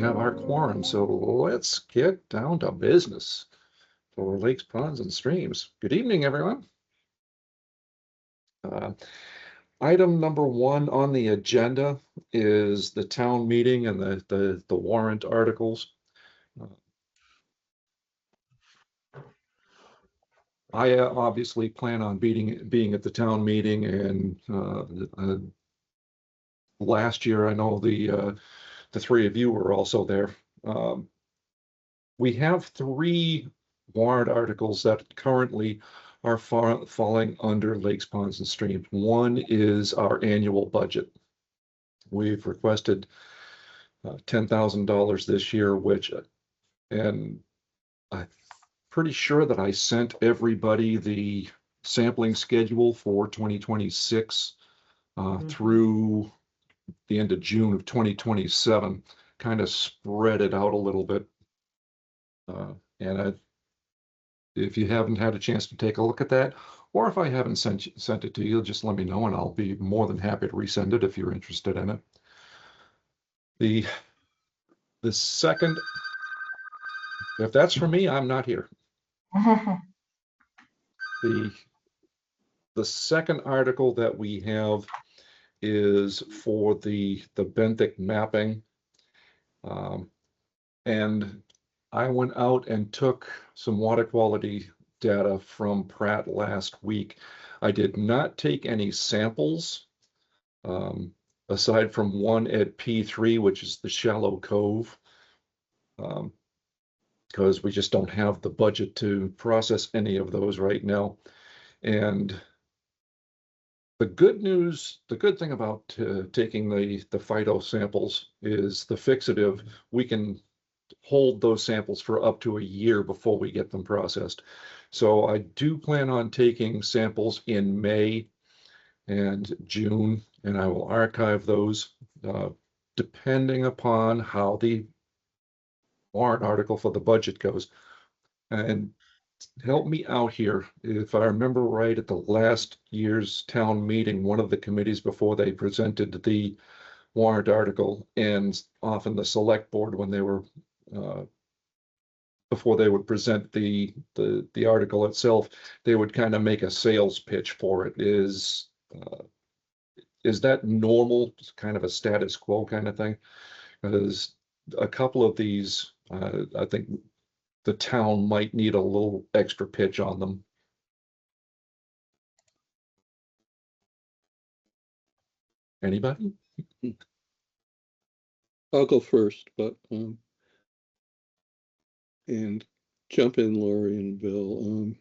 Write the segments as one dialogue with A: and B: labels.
A: have our quorum, so let's get down to business for lakes, ponds, and streams. Good evening, everyone. Item number 1 on the agenda is the town meeting and the warrant articles. I obviously plan on being at the town meeting, and last year I know the 3 of you were also there. We have 3 warrant articles that currently are falling under lakes, ponds, and streams. One is our annual budget. We've requested $10,000 this year, and I'm pretty sure that I sent everybody the sampling schedule for 2026 through the end of June of 2027, kind of spread it out a little bit. If you haven't had a chance to take a look at that, or if I haven't sent it to you, just let me know and I'll be more than happy to resend it if you're interested in it. The second, if that's for me, I'm not here. The second article that we have is for the benthic mapping. And I went out and took some water quality data from Pratt last week. I did not take any samples, aside from one at P3, which is the Shallow Cove, because we just don't have the budget to process any of those right now. And the good thing about taking the phyto samples is the fixative. We can hold those samples for up to a year before we get them processed. So I do plan on taking samples in May and June, and I will archive those depending upon how the warrant article for the budget goes. And help me out here. If I remember right, at the last year's town meeting, one of the committees before they presented the warrant article, and often the select board, when they were before they would present the article itself, they would kind of make a sales pitch for it. Is that normal, kind of a status quo kind of thing? Because a couple of these, I think the town might need a little extra pitch on them. Anybody?
B: I'll go first, but and jump in, Lori and Bill.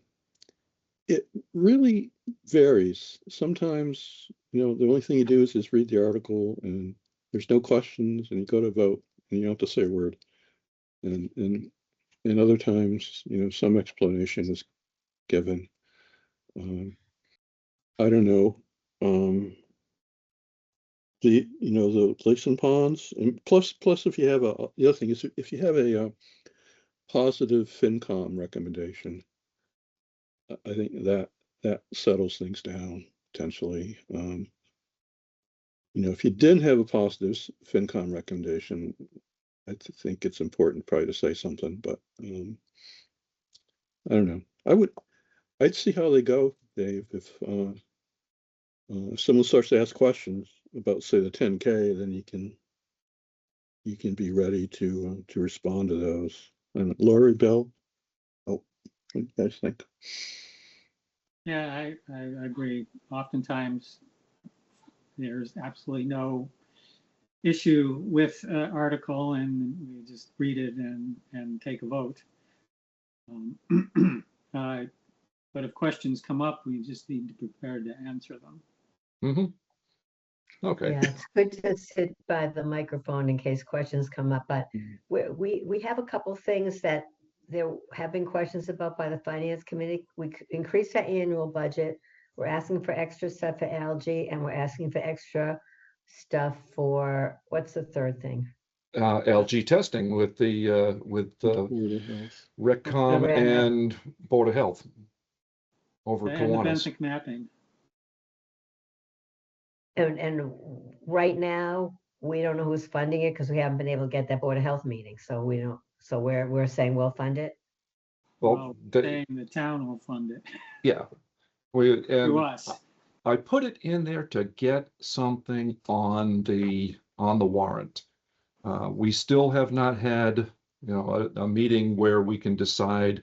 B: It really varies. Sometimes, the only thing you do is just read the article and there's no questions and you go to vote and you don't have to say a word. And other times, some explanation is given. I don't know. The lakes and ponds, and plus if you have the other thing is if you have a positive FinCom recommendation, I think that settles things down potentially. If you didn't have a positive FinCom recommendation, I think it's important probably to say something, but I don't know. I'd see how they go, Dave. If someone starts to ask questions about, say, the 10K, then you can be ready to respond to those. And Lori, Bill, what do you guys think?
C: Yeah, I agree. Oftentimes, there's absolutely no issue with an article, and we just read it and take a vote. But if questions come up, we just need to be prepared to answer them.
A: Okay.
D: Yeah, it's good to sit by the microphone in case questions come up. But we have a couple things that there have been questions about by the Finance Committee. We increased our annual budget. We're asking for extra stuff for algae, and we're asking for extra stuff for, what's the third thing?
A: Algae testing with RecCom and Board of Health over
C: and
A: Kiwanis.
C: The benthic mapping.
D: And right now, we don't know who's funding it because we haven't been able to get that Board of Health meeting, so we don't, so we're saying we'll fund it.
C: Well, saying the town will fund it
A: yeah,
C: to
A: and
C: us.
A: I put it in there to get something on the warrant. We still have not had, a meeting where we can decide,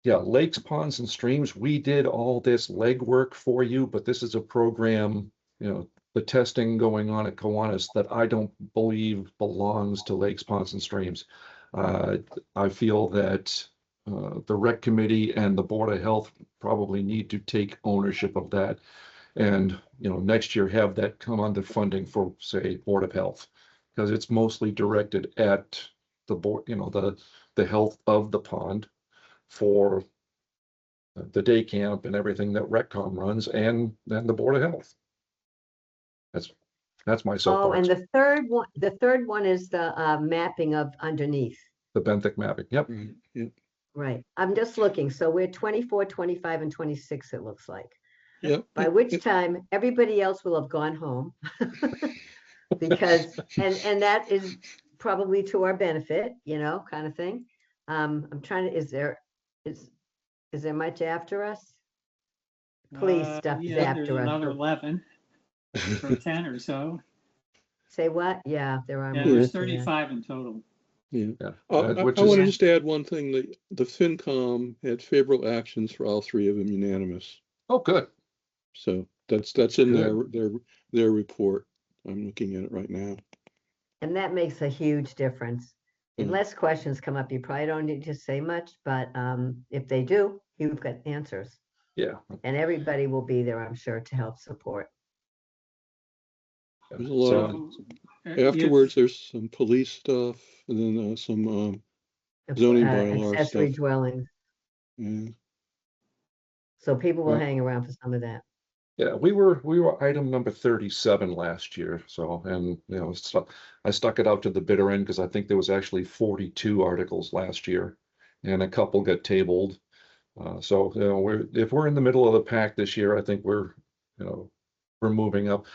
A: yeah, lakes, ponds and streams, we did all this legwork for you, but this is a program, the testing going on at Kiwanis that I don't believe belongs to lakes, ponds and streams. I feel that the rec committee and the Board of Health probably need to take ownership of that. And, next year have that come under funding for, say, Board of Health. Because it's mostly directed at the board, the health of the pond for the day camp and everything that RecCom runs, and then the Board of Health. That's my
D: Oh, and
A: soapbox.
D: the third one is the mapping of underneath.
A: The benthic mapping. Yep.
B: Right, yeah,
D: Right. I'm just looking. So we're 24, 25, and 26, it looks like.
B: yeah.
D: By which time everybody else will have gone home. Because, and that is probably to our benefit, kind of thing. I'm trying to, is there much after us? Police stuff is
C: Yeah, there's
D: after us.
C: another 11 or 10 or so.
D: Say what? Yeah, there are.
C: Yeah,
D: more
C: there's
D: after that.
C: 35 in total.
B: Yeah.
A: Yeah.
B: I
A: Which
B: want to
A: is,
B: just add one thing, the FinCom had favorable actions for all three of them unanimous.
A: oh, good.
B: So that's in
A: Good.
B: their report. I'm looking at it right now.
D: And that makes a huge difference.
B: Mm.
D: Unless questions come up, you probably don't need to say much, but if they do, you've got answers.
A: Yeah.
D: And everybody will be there, I'm sure, to help support.
B: There's a lot of,
C: if-
B: afterwards, there's some police stuff and then some zoning bylaw
D: Accessory
B: stuff.
D: dwellings.
B: Yeah.
D: So people will
B: Right.
D: hang around for some of that.
A: Yeah, we were item number 37 last year. So, and I stuck it out to the bitter end because I think there was actually 42 articles last year, and a couple got tabled. So, if we're in the middle of the pack this year, I think we're moving up.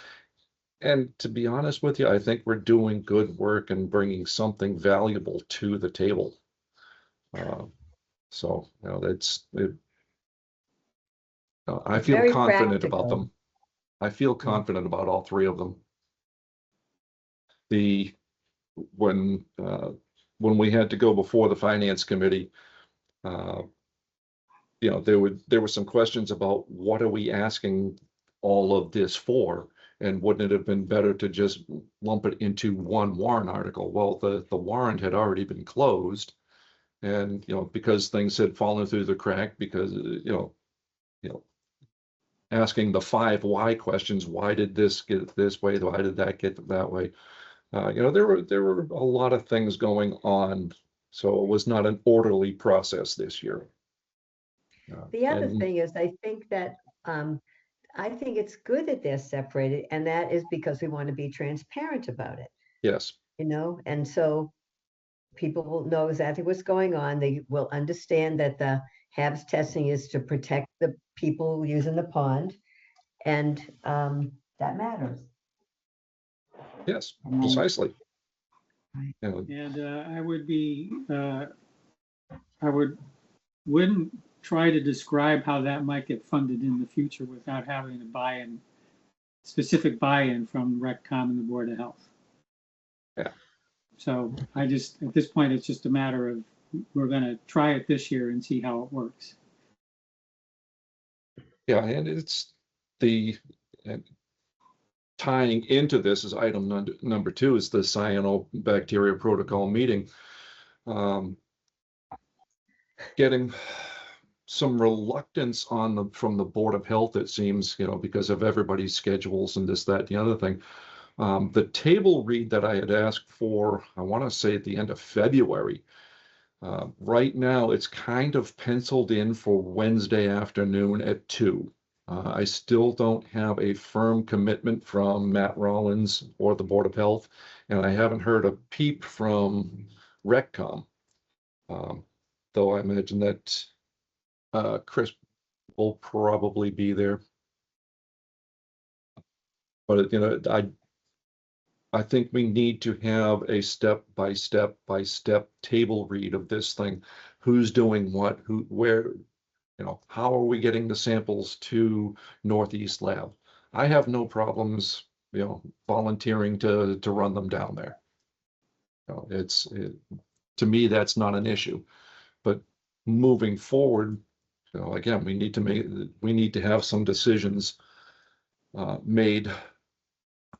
A: And to be honest with you, I think we're doing good work and bringing something valuable to the table. So, that's it. I
D: It's
A: feel
D: very
A: confident about
D: practical.
A: them. I feel confident about all three of them. When we had to go before the finance committee, there were some questions about what are we asking all of this for? And wouldn't it have been better to just lump it into one warrant article? Well, the warrant had already been closed. And, because things had fallen through the crack, because, asking the 5 why questions, why did this get this way? Why did that get that way? There were a lot of things going on. So it was not an orderly process this year.
D: The other
A: And-
D: thing is, I think that I think it's good that they're separated, and that is because we want to be transparent about it,
A: Yes,
D: and so people will know exactly what's going on. They will understand that the HABs testing is to protect the people using the pond, and that matters.
A: yes, precisely.
D: Right.
C: And wouldn't try to describe how that might get funded in the future without having a specific buy-in from RecCom and the Board of Health.
A: Yeah.
C: So at this point, it's just a matter of, we're gonna try it this year and see how it works.
A: Yeah, and it's and tying into this is item number 2 is the cyanobacteria protocol meeting. Getting some reluctance from the Board of Health, it seems, because of everybody's schedules and this, that, the other thing. The table read that I had asked for, I want to say at the end of February. Right now, it's kind of penciled in for Wednesday afternoon at 2. I still don't have a firm commitment from Matt Rollins or the Board of Health, and I haven't heard a peep from RecCom. Though I imagine that Chris will probably be there. But I think we need to have a step by step table read of this thing. Who's doing what, who, where, how are we getting the samples to Northeast Lab? I have no problems, volunteering to run them down there. To me, that's not an issue. But moving forward, again, we need to have some decisions made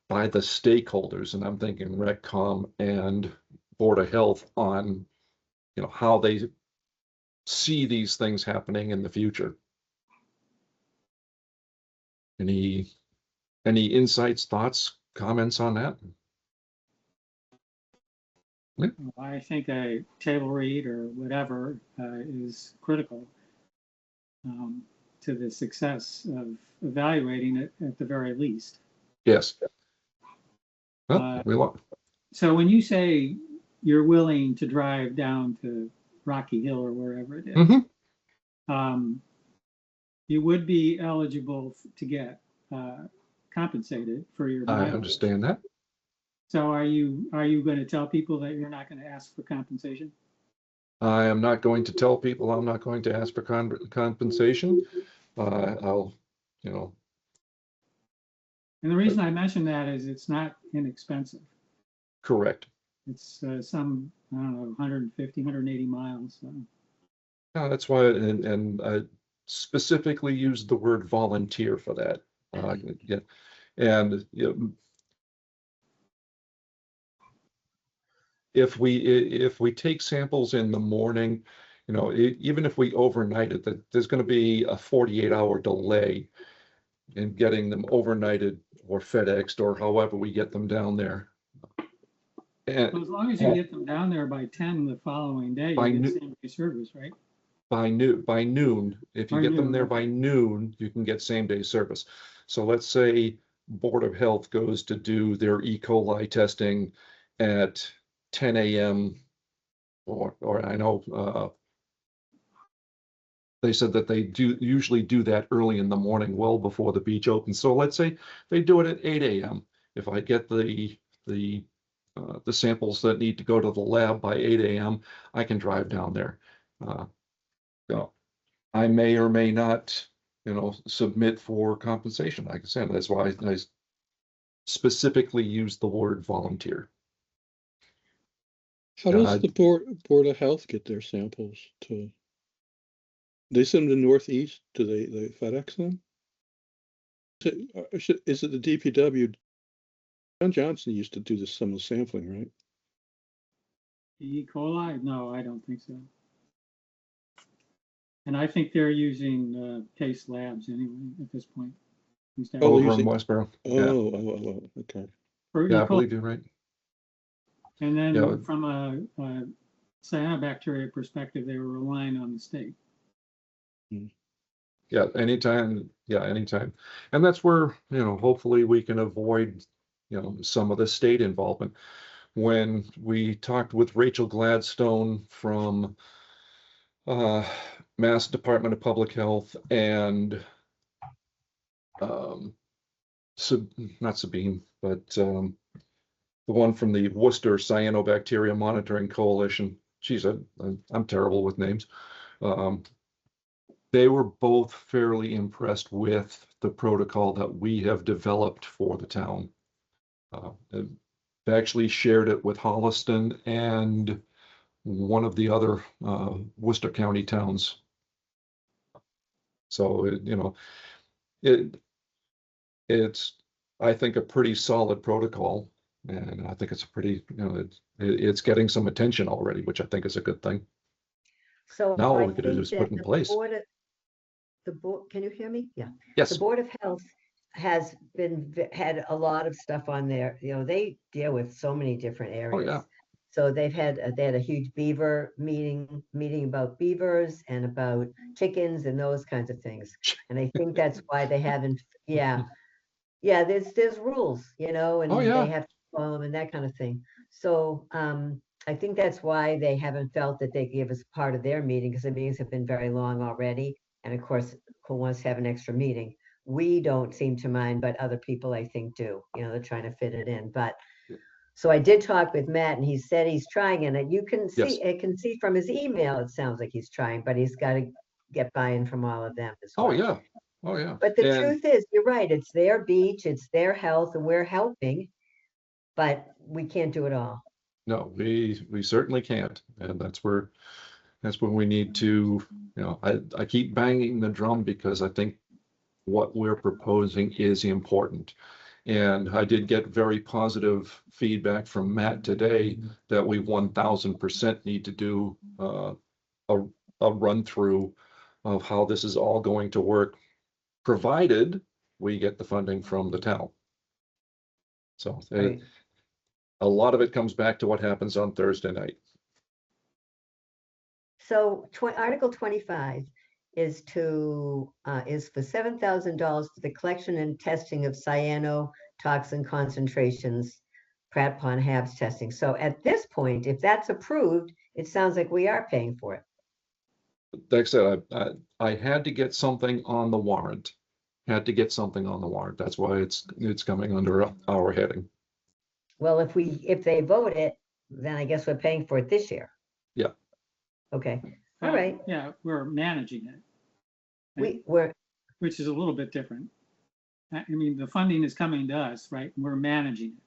A: by the stakeholders, and I'm thinking RecCom and Board of Health on, how they see these things happening in the future. Any insights, thoughts, comments on that?
C: I think a table read or whatever is critical to the success of evaluating it at the very least.
A: Yes. Well,
C: So when you say you're willing to drive down to Rocky Hill or wherever it is,
A: mm-hmm.
C: You would be eligible to get compensated for your
A: I
C: mileage.
A: understand that.
C: So are you going to tell people that you're not going to ask for compensation?
A: I am not going to tell people I'm not going to ask for compensation. I'll,
C: And the reason I mention that is it's not inexpensive.
A: Correct.
C: It's some, I don't know, 150, 180 miles. So.
A: Yeah, that's why, and I specifically used the word volunteer for that. Yeah, and if we take samples in the morning, even if we overnight it, there's going to be a 48-hour delay in getting them overnighted or FedExed or however we get them down there. And
C: well, as long as you get them down there by 10 the following day, you get same-day service, right?
A: By noon, if you get them there by noon, you can get same-day service. So let's say Board of Health goes to do their E. coli testing at 10 a.m. or I know they said that they usually do that early in the morning, well before the beach opens. So let's say they do it at 8 a.m. If I get the samples that need to go to the lab by 8 a.m., I can drive down there. So I may or may not, submit for compensation. Like I said, that's why I specifically use the word volunteer.
B: How does the Board of Health get their samples to? They send them to Northeast. Do they FedEx them? Is it the DPW? John Johnson used to do some of the sampling, right?
C: E. coli? No, I don't think so. And I think they're using Case Labs anyway at this point.
A: Over in Westboro.
B: Oh, okay.
A: Yeah, I believe you're right.
C: And then from a cyanobacteria perspective, they were relying on the state.
A: Yeah, anytime. And that's where, hopefully we can avoid, some of the state involvement. When we talked with Rachel Gladstone from Mass Department of Public Health and not Sabine, but the one from the Worcester Cyanobacteria Monitoring Coalition. Geez, I'm terrible with names. They were both fairly impressed with the protocol that we have developed for the town. They actually shared it with Holliston and one of the other Worcester County towns. So, it's, I think, a pretty solid protocol. And I think it's a pretty, it's getting some attention already, which I think is a good thing.
D: So
A: now all we could do is put in place.
D: The board, can you hear me? Yeah.
A: Yes.
D: The Board of Health has had a lot of stuff on there. They deal with so many different areas.
A: Oh, yeah.
D: So they had a huge beaver meeting about beavers and about chickens and those kinds of things. And I think that's why they haven't. Yeah. There's rules, and they have to follow them and that kind of thing. So I think that's why they haven't felt that they give us part of their meeting, because the meetings have been very long already. And of course, who wants to have an extra meeting? We don't seem to mind, but other people, I think, do. They're trying to fit it in. But So I did talk with Matt and he said he's trying and you can
A: Yes.
D: see, I can see from his email, it sounds like he's trying, but he's got to get buy-in from all of them as
A: Oh,
D: well.
A: yeah. Oh, yeah.
D: But the
A: And
D: truth is, you're right, it's their beach, it's their health and we're helping, but we can't do it all.
A: no, we certainly can't. And that's where we need to, I keep banging the drum because I think what we're proposing is important. And I did get very positive feedback from Matt today that we 1000% need to do a run through of how this is all going to work, provided we get the funding from the town. So
D: Right.
A: a lot of it comes back to what happens on Thursday night.
D: So Article 25 is for $7,000 for the collection and testing of cyanotoxin concentrations, Pratt Pond HABs testing. So at this point, if that's approved, it sounds like we are paying for it.
A: Like I said, I had to get something on the warrant. Had to get something on the warrant. That's why it's coming under our heading.
D: Well, if they vote it, then I guess we're paying for it this year.
A: Yeah.
D: Okay, all right.
C: Yeah, we're managing it,
D: We're,
C: which is a little bit different. I mean, the funding is coming to us, right? We're managing it.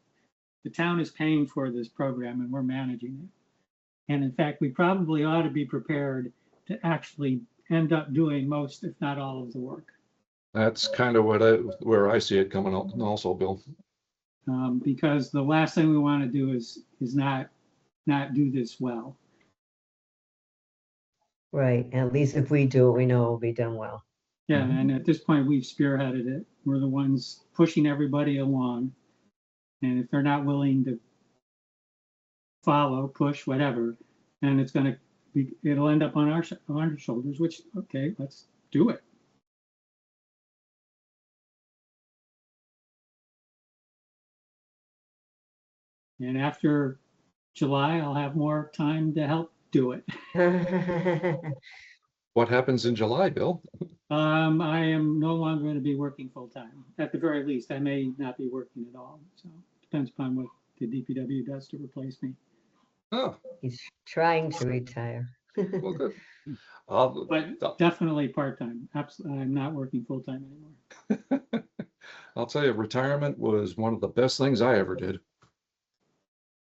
C: The town is paying for this program and we're managing it. And in fact, we probably ought to be prepared to actually end up doing most, if not all, of the work.
A: That's kind of where I see it coming out also, Bill.
C: Because the last thing we want to do is not do this well.
D: right, at least if we do it, we know it'll be done well.
C: Yeah,
A: Mhm.
C: and at this point, we've spearheaded it. We're the ones pushing everybody along. And if they're not willing to follow, push, whatever, then it'll end up on our shoulders, which, okay, let's do it. And after July, I'll have more time to help do it.
A: What happens in July, Bill?
C: I am no longer going to be working full time. At the very least, I may not be working at all. So depends upon what the DPW does to replace me.
A: Oh,
D: He's trying to retire.
A: well, good.
C: But definitely part time. Absolutely, I'm not working full time anymore.
A: I'll tell you, retirement was one of the best things I ever did.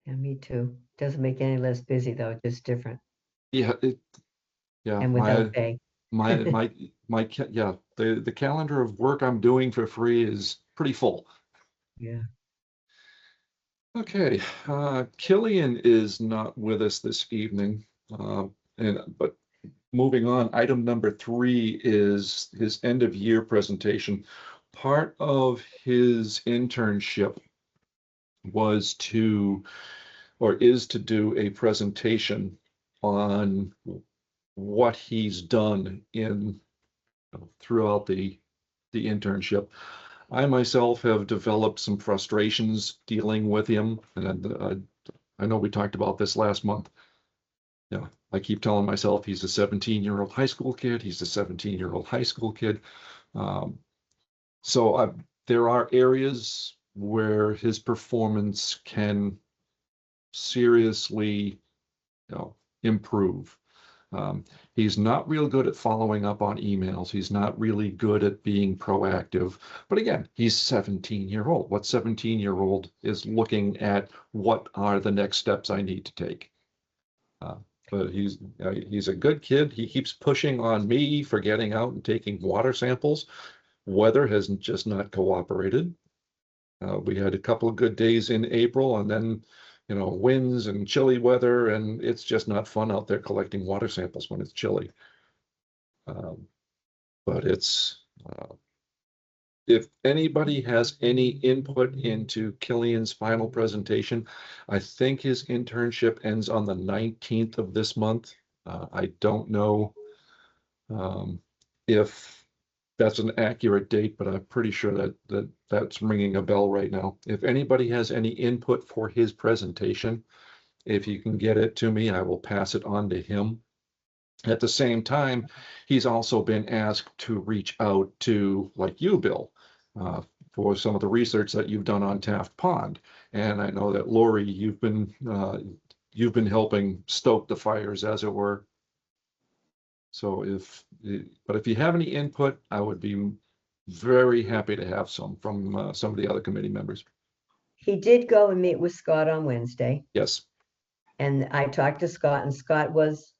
D: Yeah, me too. Doesn't make any less busy though, just different
A: Yeah, yeah.
D: and without pay.
A: Yeah, the calendar of work I'm doing for free is pretty full.
D: Yeah.
A: Okay, Killian is not with us this evening, but moving on, item number 3 is his end of year presentation. Part of his internship was is to do a presentation on what he's done throughout the internship. I myself have developed some frustrations dealing with him, and I know we talked about this last month. Yeah, I keep telling myself he's a 17-year-old high school kid. He's a 17-year-old high school kid. So there are areas where his performance can seriously, improve. He's not real good at following up on emails. He's not really good at being proactive. But again, he's 17-year-old. What 17-year-old is looking at what are the next steps I need to take? But he's a good kid. He keeps pushing on me for getting out and taking water samples. Weather has just not cooperated. We had a couple of good days in April, and then winds and chilly weather, and it's just not fun out there collecting water samples when it's chilly. But if anybody has any input into Killian's final presentation, I think his internship ends on the 19th of this month. I don't know if that's an accurate date, but I'm pretty sure that's ringing a bell right now. If anybody has any input for his presentation, if you can get it to me, I will pass it on to him. At the same time, he's also been asked to reach out to, like you, Bill, for some of the research that you've done on Taft Pond. And I know that Lori, you've been helping stoke the fires, as it were. So but if you have any input, I would be very happy to have some from some of the other committee members.
D: He did go and meet with Scott on Wednesday,
A: Yes.
D: and I talked to Scott, and Scott was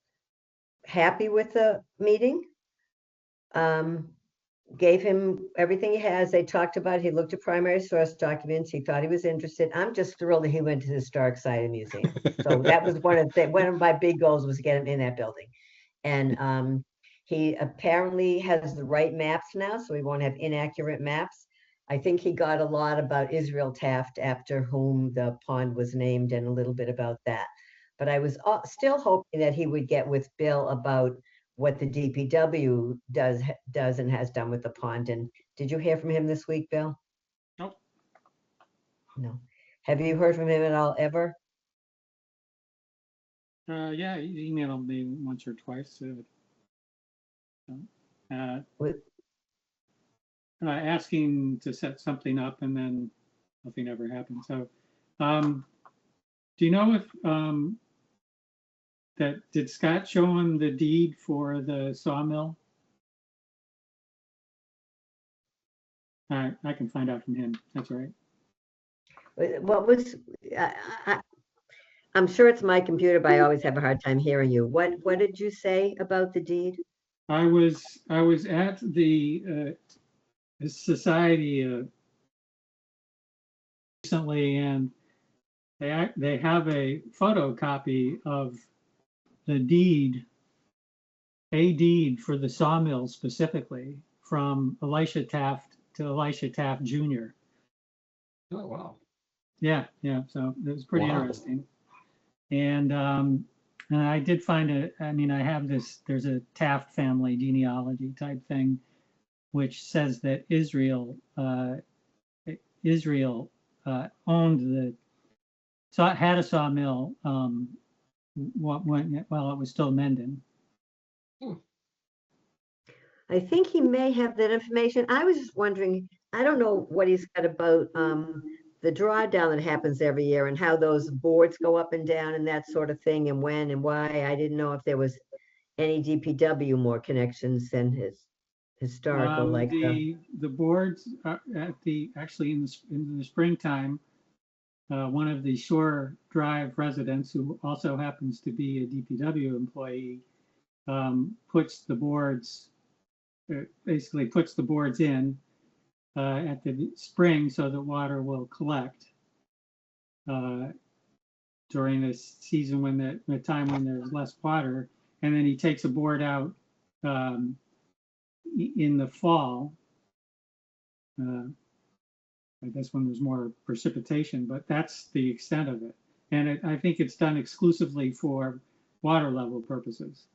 D: happy with the meeting. Gave him everything he has. They talked about, he looked at primary source documents. He thought he was interested. I'm just thrilled that he went to the Historic Site Museum. So that was one of my big goals, was to get him in that building. And he apparently has the right maps now, so we won't have inaccurate maps. I think he got a lot about Israel Taft, after whom the pond was named, and a little bit about that. But I was still hoping that he would get with Bill about what the DPW does and has done with the pond. And did you hear from him this week, Bill?
C: Nope.
D: No. Have you heard from him at all, ever?
C: Yeah, he emailed me once or twice. Asking to set something up, and then nothing ever happened. So, do you know if did Scott show him the deed for the sawmill? I can find out from him. That's right.
D: What was, I'm sure it's my computer, but I always have a hard time hearing you. What did you say about the deed?
C: I was at the society recently, and they have a photocopy of the deed, a deed for the sawmill specifically, from Elisha Taft to Elisha Taft Jr.
A: Oh, wow.
C: Yeah. So it was pretty
A: Wow.
C: interesting. And I did find I have this, there's a Taft family genealogy type thing, which says that Israel owned had a sawmill while it was still Mendon.
D: I think he may have that information. I was just wondering, I don't know what he's got about the drawdown that happens every year, and how those boards go up and down and that sort of thing, and when and why. I didn't know if there was any DPW more connections than his historical, like
C: the boards actually in the springtime, one of the Shore Drive residents, who also happens to be a DPW employee, puts the boards in at the spring, so that water will collect during this season, when the time when there's less water. And then he takes a board out in the fall, I guess when there's more precipitation, but that's the extent of it. And I think it's done exclusively for water level purposes.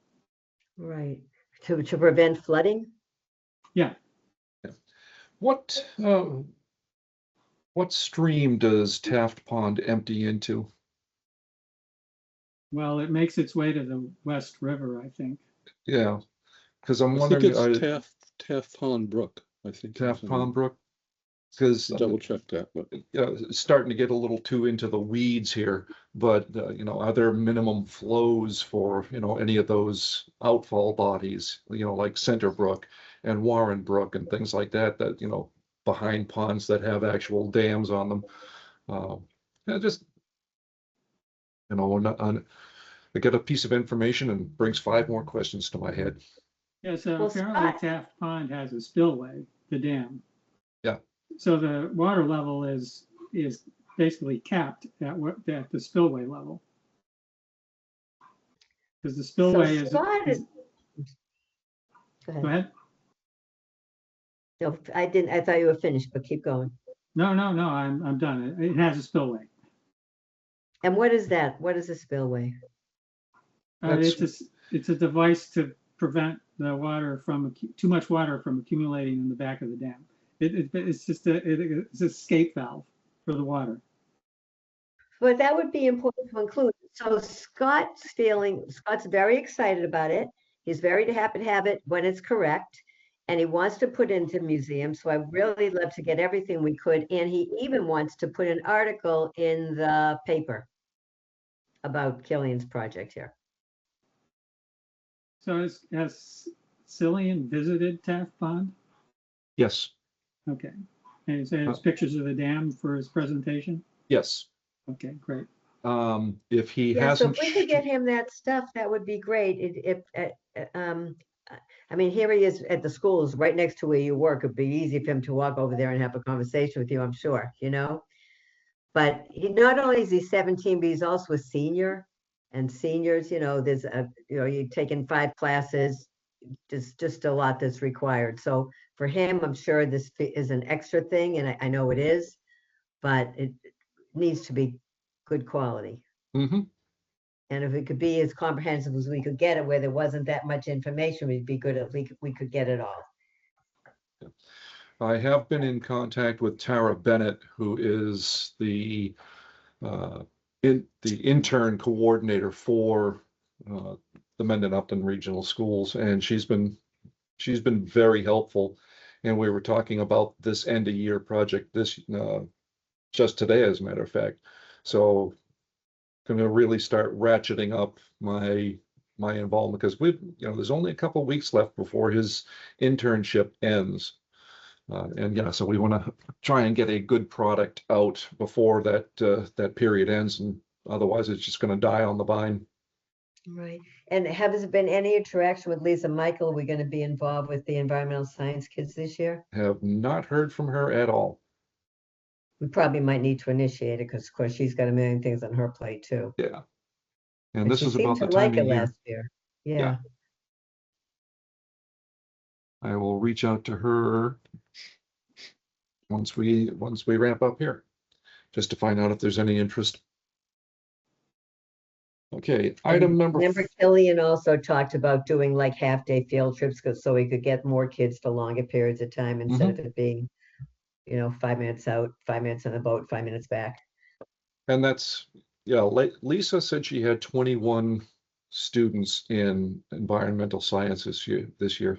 D: right, to prevent flooding.
C: Yeah.
A: What stream does Taft Pond empty into?
C: Well, it makes its way to the West River, I think.
A: Yeah, because I'm
B: I think
A: wondering,
B: it's Taft Pond Brook, I think.
A: Taft Pond Brook? Because
B: Double check that, but
A: it's starting to get a little too into the weeds here, but are there minimum flows for any of those outfall bodies, like Center Brook and Warren Brook and things like that behind ponds that have actual dams on them? I get a piece of information and brings 5 more questions to my head.
C: Yeah, so
D: Well,
C: apparently
D: Scott-
C: Taft Pond has a spillway, the dam.
A: Yeah.
C: So the water level is basically capped at the spillway level. Because the spillway is.
D: Scott
C: is-
D: Go
C: Go
D: ahead.
C: ahead.
D: No, I didn't. I thought you were finished, but keep going.
C: No, I'm done. It has a spillway.
D: And what is that? What is a spillway?
C: It's a device to prevent the water too much water from accumulating in the back of the dam. It's just it's an escape valve for the water.
D: But that would be important to include. So Scott's very excited about it. He's very happy to have it when it's correct. and he wants to put into museum. So I really love to get everything we could. And he even wants to put an article in the paper about Killian's project here.
C: So has Cillian visited Taft Pond?
A: Yes,
C: Okay. And there's pictures of the dam for his presentation?
A: yes.
C: Okay, great.
A: If he
D: Yeah, so
A: hasn't,
D: if we could get him that stuff, that would be great. I mean, here he is at the schools right next to where you work. It'd be easy for him to walk over there and have a conversation with you, I'm sure, you know? But he, not only is he 17, but he's also a senior. And seniors, you know, there's you're taking 5 classes, just a lot that's required. So for him, I'm sure this is an extra thing, and I know it is, but it needs to be good quality.
A: Mhm.
D: And if it could be as comprehensive as we could get it, where there wasn't that much information, we'd be good if we could get it all.
A: I have been in contact with Tara Bennett, who is the intern coordinator for the Mendon Upton Regional Schools, and she's been very helpful. And we were talking about this end of year project this just today, as a matter of fact. So going to really start ratcheting up my involvement, because there's only a couple weeks left before his internship ends. And yeah, so we want to try and get a good product out before that period ends, and otherwise it's just going to die on the vine.
D: Right. And has there been any interaction with Lisa Michael? Are we going to be involved with the environmental science kids this year?
A: Have not heard from her at all.
D: We probably might need to initiate it because, of course, she's got a million things on her plate too.
A: Yeah. And
D: And
A: this
D: she
A: is
D: seemed
A: about
D: to
A: the
D: like
A: time
D: it
A: of year.
D: last year.
A: Yeah.
D: Yeah.
A: I will reach out to her once we wrap up here, just to find out if there's any interest. Okay, item number.
D: Remember, Killian also talked about doing like half-day field trips so he could get more kids for longer periods of time instead of it being, 5 minutes out, 5 minutes on the boat, 5 minutes back.
A: And that's, yeah, Lisa said she had 21 students in environmental sciences this year.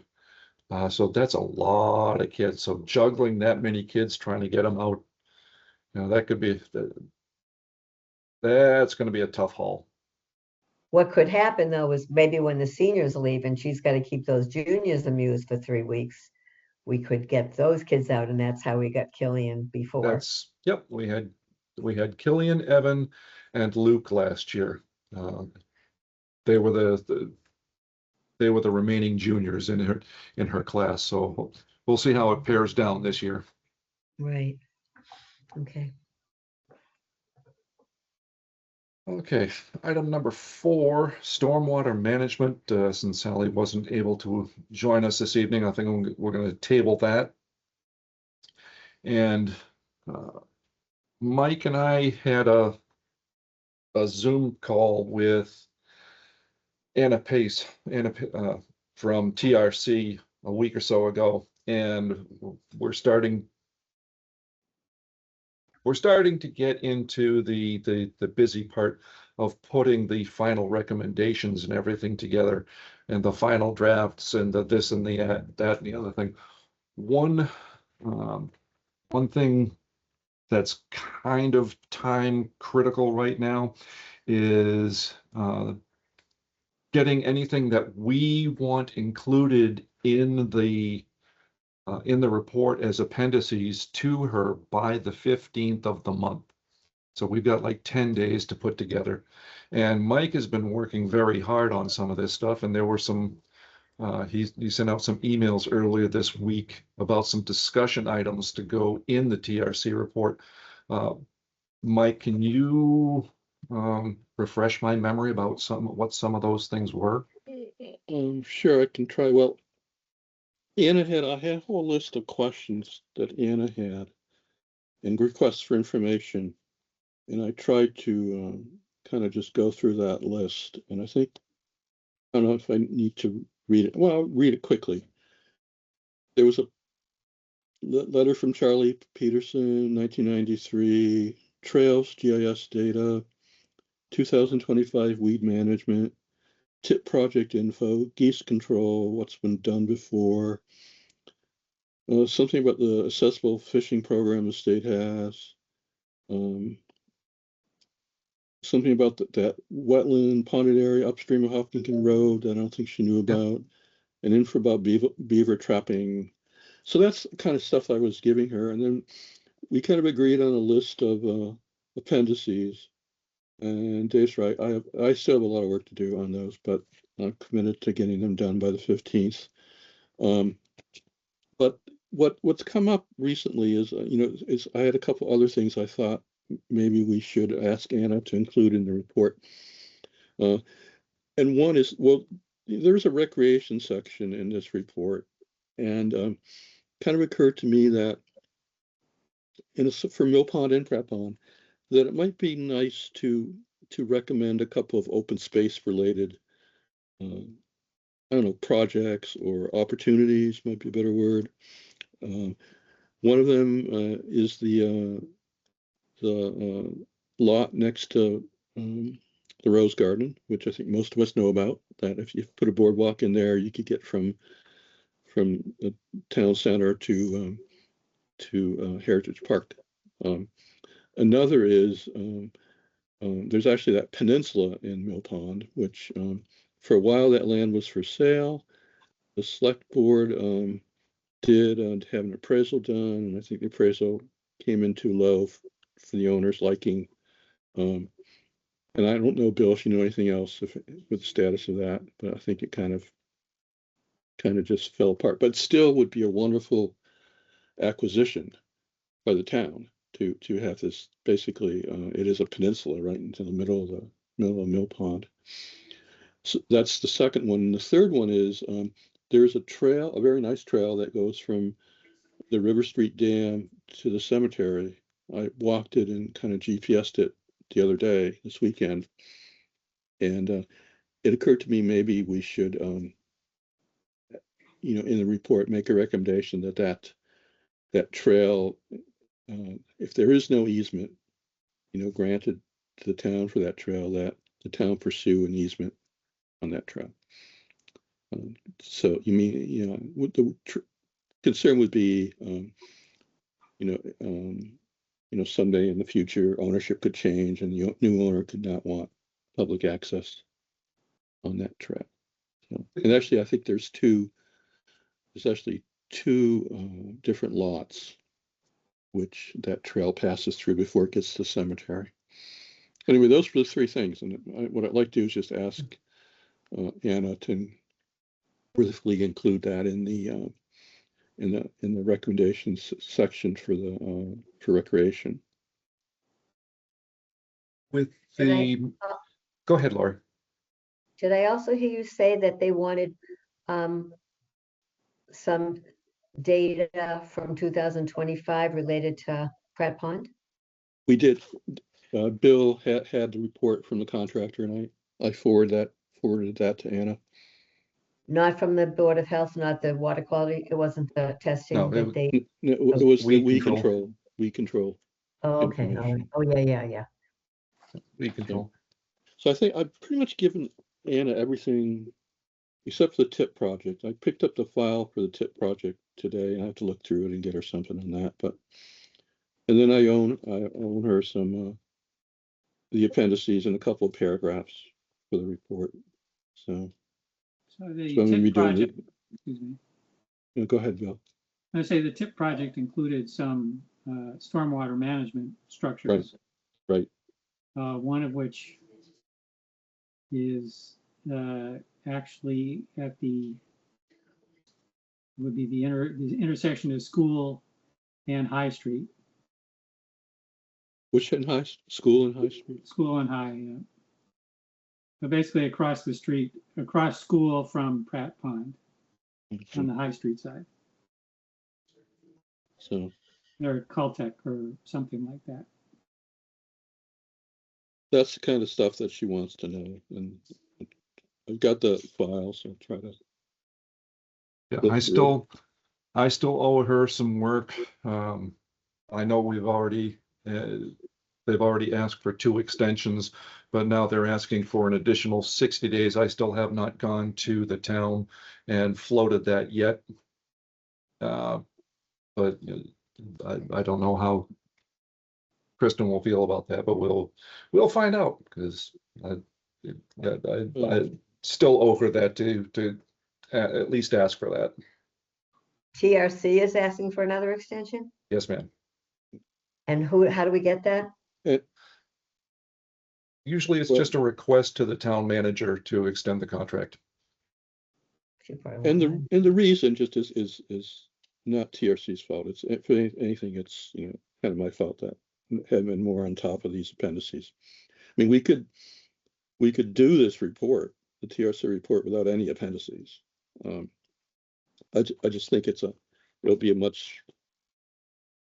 A: So that's a lot of kids. So juggling that many kids, trying to get them out, that could be, that's going to be a tough haul.
D: What could happen though is maybe when the seniors leave and she's got to keep those juniors amused for 3 weeks, we could get those kids out, and that's how we got Killian before.
A: Yep, we had Killian, Evan, and Luke last year. They were the remaining juniors in her class. So we'll see how it pairs down this year.
D: Right. Okay.
A: Okay, item number 4, stormwater management. Since Sally wasn't able to join us this evening, I think we're going to table that. And Mike and I had a Zoom call with Anna Pace, from TRC a week or so ago, and we're starting to get into the busy part of putting the final recommendations and everything together, and the final drafts, and the this and the that and the other thing. One thing that's kind of time critical right now is getting anything that we want included in the report as appendices to her by the 15th of the month. So we've got like 10 days to put together. And Mike has been working very hard on some of this stuff, and there were some, he sent out some emails earlier this week about some discussion items to go in the TRC report. Mike, can you refresh my memory about what some of those things were?
B: Sure, I can try. Well, I had a whole list of questions that Anna had and requests for information, and I tried to kind of just go through that list. And I don't know if I need to read it. Well, I'll read it quickly. There was a letter from Charlie Peterson, 1993, Trails GIS data, 2025 weed management, tip project info, geese control, what's been done before, Something about the accessible fishing program the state has. Something about that wetland ponded area upstream of Hopkinton Road that I don't think she knew about. And info about beaver trapping. So that's the kind of stuff I was giving her. And then we kind of agreed on a list of appendices. And Dave's right. I still have a lot of work to do on those, but I'm committed to getting them done by the 15th. But what's come up recently is, I had a couple other things I thought maybe we should ask Anna to include in the report. And one is, well, there's a recreation section in this report, and kind of occurred to me that for Mill Pond and Pratt Pond, that it might be nice to recommend a couple of open space related, I don't know, projects or opportunities might be a better word. One of them is the lot next to the Rose Garden, which I think most of us know about, that if you put a boardwalk in there, you could get from the town center to Heritage Park. Another is there's actually that peninsula in Mill Pond, which for a while that land was for sale. The select board did have an appraisal done, and I think the appraisal came in too low for the owner's liking. And I don't know, Bill, if you know anything else with the status of that, but I think it kind of just fell apart. But still would be a wonderful acquisition by the town to have this. Basically, it is a peninsula right into the middle of Mill Pond. So that's the second one. And the third one is there's a trail, a very nice trail that goes from the River Street Dam to the cemetery. I walked it and kind of GPSed it the other day, this weekend, and it occurred to me maybe we should, in the report, make a recommendation that trail, if there is no easement, granted to the town for that trail, that the town pursue an easement on that trail. So you mean, what the concern would be, someday in the future, ownership could change and the new owner could not want public access on that trail. So, and actually, I think there's actually two different lots which that trail passes through before it gets to the cemetery. Anyway, those are the three things. And what I'd like to do is just ask Anna to briefly include that in the recommendations section for recreation.
A: With the, go ahead, Laura.
D: Did I also hear you say that they wanted some data from 2025 related to Pratt Pond?
B: We did. Bill had the report from the contractor, and I forwarded that to Anna.
D: Not from the Board of Health, not the water quality. It wasn't the testing
A: No,
D: that they.
B: It was the
A: weed control.
B: Weed control.
D: Oh, okay. All right. Oh, yeah.
A: Weed control.
B: So I think I've pretty much given Anna everything except for the TIP project. I picked up the file for the TIP project today. I have to look through it and get her something on that. And then I own her some the appendices and a couple of paragraphs for the report. So
C: the
B: I'm gonna be
C: TIP
B: doing
C: project, excuse me.
B: Go ahead, Bill.
C: I say the TIP project included some stormwater management structures.
B: Right.
C: One of which is actually at would be the intersection of School and High Street.
B: Which in School and High Street?
C: School and High, yeah. But basically across the street, across School from Pratt Pond on the High Street side.
B: So.
C: Or Caltech or something like that.
B: That's the kind of stuff that she wants to know, and I've got the file, so I'll try to.
A: Yeah, I still owe her some work. I know they've already asked for 2 extensions, but now they're asking for an additional 60 days. I still have not gone to the town and floated that yet. but I don't know how Kristen will feel about that, but we'll find out, because I still owe her that to at least ask for that.
D: TRC is asking for another extension?
A: Yes, ma'am.
D: And how do we get that?
A: Usually it's
B: Well-
A: just a request to the town manager to extend the contract.
D: She probably
B: And
D: won't
B: the reason just is not TRC's fault. It's, if anything, it's, you know, kind of my fault that had been more on top of these appendices. I mean, we could do this report, the TRC report, without any appendices. I just think it'll be a much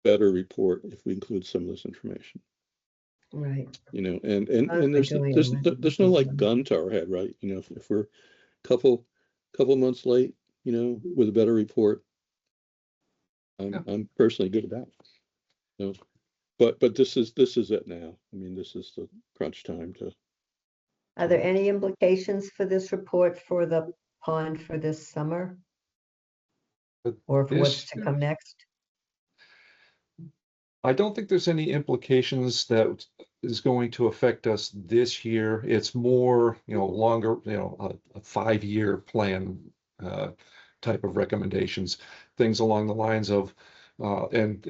B: better report if we include some of this information,
D: Right.
B: you know, and there's
D: Julia
B: there's
D: mentioned
B: there's no like
D: something.
B: gun to our head, right? You know, if we're couple months late, you know, with a better report, I'm personally good about it. You know, but this is it now. I mean, this is the crunch time to.
D: Are there any implications for this report for the pond for this summer?
A: But
D: Or for what's
A: this
D: to come next?
A: I don't think there's any implications that is going to affect us this year. It's more, longer, a 5-year plan type of recommendations, things along the lines of, and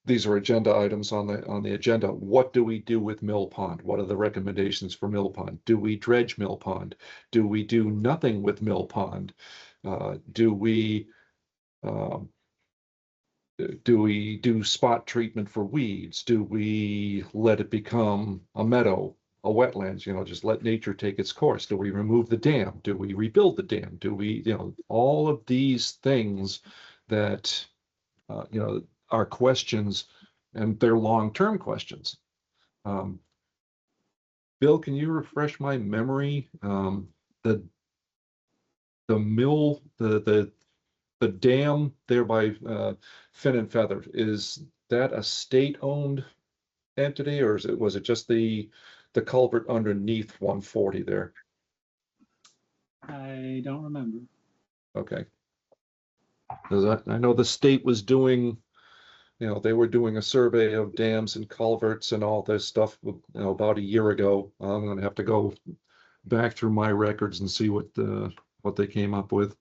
A: these are agenda items on the agenda. What do we do with Mill Pond? What are the recommendations for Mill Pond? Do we dredge Mill Pond? Do we do nothing with Mill Pond? Do we do spot treatment for weeds? Do we let it become a meadow, a wetlands, just let nature take its course? Do we remove the dam? Do we rebuild the dam? Do we, all of these things that, are questions, and they're long-term questions. Bill, can you refresh my memory? The mill, the dam there by Fin and Feather, is that a state-owned entity, or was it just the culvert underneath 140 there?
C: I don't remember.
A: Okay. Because I know the state was doing, they were doing a survey of dams and culverts and all this stuff, about a year ago. I'm going to have to go back through my records and see what they came up with.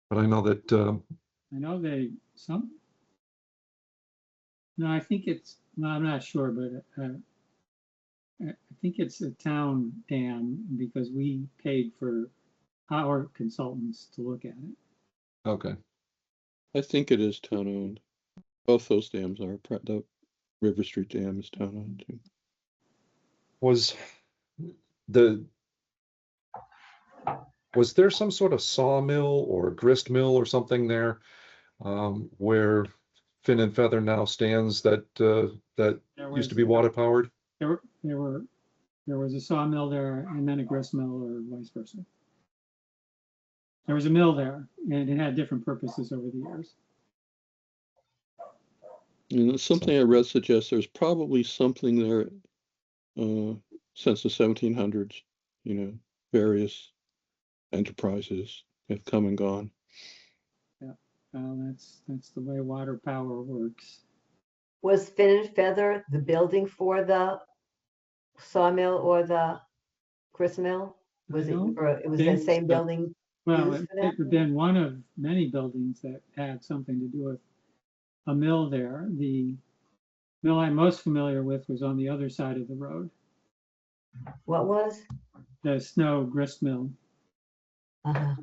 A: But I know that
C: I know no, I think no, I'm not sure, but I think it's a town dam because we paid for our consultants to look at it.
A: okay.
B: I think it is town owned. Both those dams are. The River Street Dam is town owned too.
A: Was there some sort of sawmill or grist mill or something there, where Fin and Feather now stands, that used to be water powered?
C: There was a sawmill there and then a grist mill, or vice versa. There was a mill there and it had different purposes over the years.
B: And something I read suggests there's probably something there since the 1700s. Various enterprises have come and gone.
C: Yeah, well, that's the way water power works.
D: Was Fin and Feather the building for the sawmill or the grist mill? Was
C: I don't
D: it was the
C: think
D: same
C: so.
D: building?
C: Well,
D: used
C: it
D: for that?
C: could have been one of many buildings that had something to do with a mill there. The mill I'm most familiar with was on the other side of the road,
D: What was?
C: the Snow Grist Mill.
D: Uh-huh.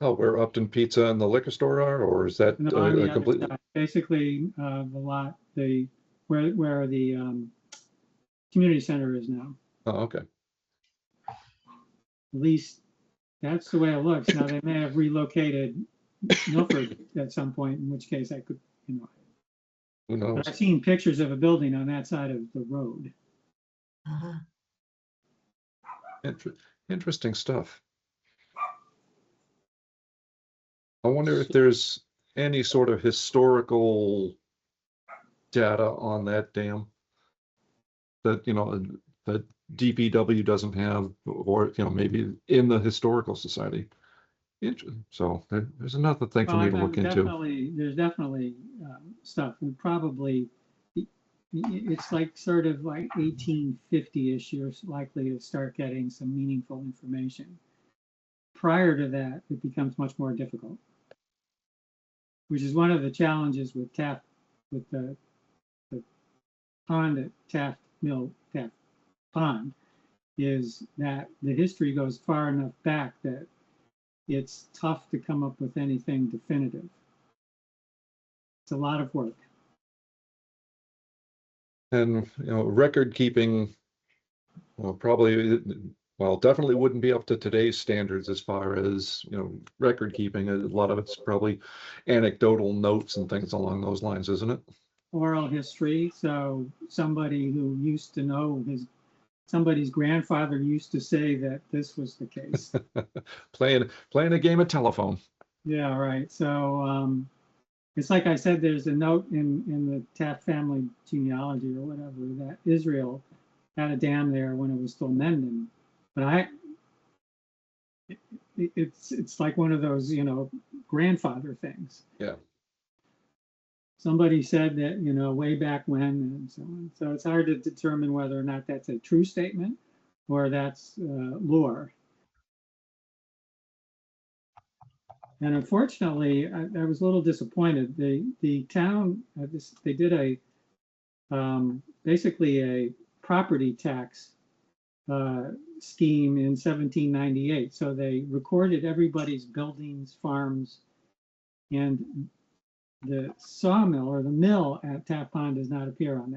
A: Oh, where Upton Pizza and the liquor store are, or is that
C: No, on the
A: a
C: other
A: completely?
C: side. Basically, the lot, where the community center is now.
A: Oh, okay.
C: At least that's the way it looks. Now, they may have relocated Milford at some point, in which case I could,
A: Who
C: but
A: knows?
C: I've seen pictures of a building on that side of the road.
D: Uh-huh.
A: Interesting stuff. I wonder if there's any sort of historical data on that dam that, that DPW doesn't have, or, maybe in the Historical Society. So there's another thing for me to look into.
C: There's definitely stuff, and probably it's like sort of like 1850-ish, you're likely to start getting some meaningful information. Prior to that, it becomes much more difficult, which is one of the challenges with Taft, with the pond at Taft Pond, is that the history goes far enough back that it's tough to come up with anything definitive. It's a lot of work.
A: And, record keeping, definitely wouldn't be up to today's standards as far as, record keeping. A lot of it's probably anecdotal notes and things along those lines, isn't it?
C: Oral history. So somebody who used to know somebody's grandfather used to say that this was the case.
A: Playing a game of telephone.
C: Yeah, right. So it's like I said, there's a note in the Taft family genealogy or whatever that Israel had a dam there when it was still Mendon. But it's like one of those, grandfather things.
A: Yeah.
C: Somebody said that, way back when, and so on. So it's hard to determine whether or not that's a true statement or that's lore. And unfortunately, I was a little disappointed. The town, they did basically a property tax scheme in 1798. So they recorded everybody's buildings, farms, and the sawmill or the mill at Taft Pond does not appear on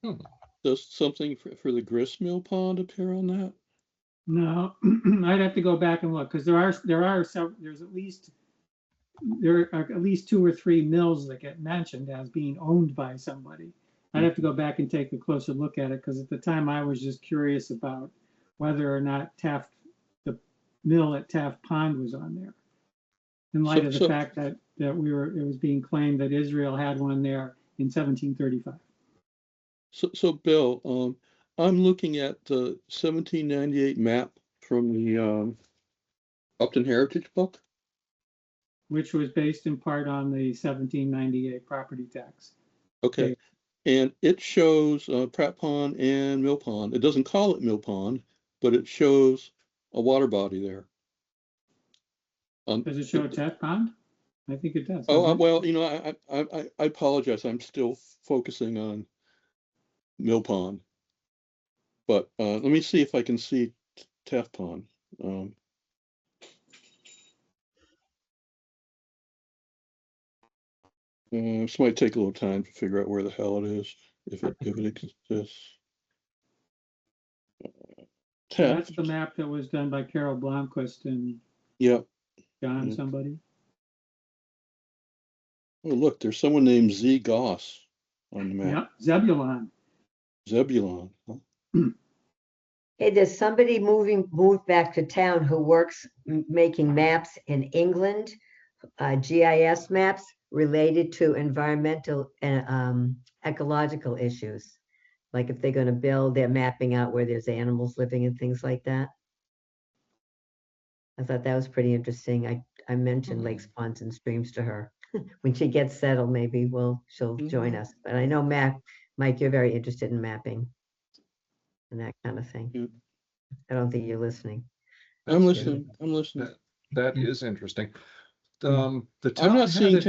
C: that.
B: Does something for the gristmill pond appear on that?
C: No, I'd have to go back and look because there are at least 2 or 3 mills that get mentioned as being owned by somebody. I'd have to go back and take a closer look at it because at the time I was just curious about whether or not the mill at Taft Pond was on there. In light of the fact that it was being claimed that Israel had one there in 1735.
B: So Bill, I'm looking at the 1798 map from the Upton Heritage book,
C: which was based in part on the 1798 property tax.
B: Okay, and it shows Pratt Pond and Mill Pond. It doesn't call it Mill Pond, but it shows a water body there.
C: Does it show Taft Pond? I think it does.
B: Oh, well, I apologize. I'm still focusing on Mill Pond. But let me see if I can see Taft Pond. This might take a little time to figure out where the hell it is, if it exists.
C: That's the map that was done by Carol Blomquist and John somebody.
B: Oh, look, there's someone named Z. Goss on the map.
C: Yep, Zebulon.
B: Zebulon. Huh?
D: Hey, there's somebody moved back to town who works making maps in England, GIS maps related to environmental and ecological issues. Like if they're going to build, they're mapping out where there's animals living and things like that. I thought that was pretty interesting. I mentioned lakes, ponds, and streams to her. When she gets settled, maybe she'll join us. But I know Mike, you're very interested in mapping and that kind of thing.
B: Yeah.
D: I don't think you're listening.
B: I'm listening.
A: That is interesting.
B: I'm not seeing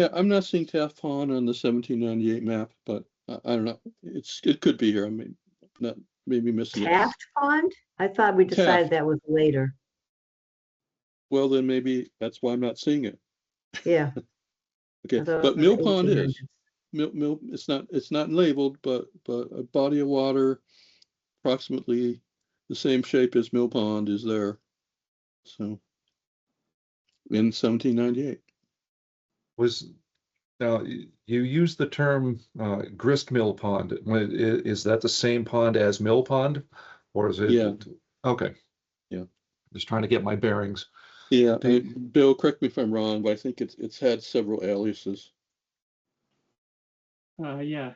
B: Taft Pond on the 1798 map, but I don't know. It could be here. I mean, not maybe missing
D: Taft Pond? I thought we decided that was later.
B: Well, then maybe that's why I'm not seeing it.
D: Yeah.
B: Okay, but Mill Pond is. Mill. It's not labeled, but a body of water, approximately the same shape as Mill Pond, is there. So, in 1798.
A: Now you used the term grist mill pond. Is that the same pond as Mill Pond, or is it?
B: Yeah.
A: Okay.
B: Yeah.
A: Just trying to get my bearings.
B: Yeah, Bill, correct me if I'm wrong, but I think it's had several aliases.
C: Yeah,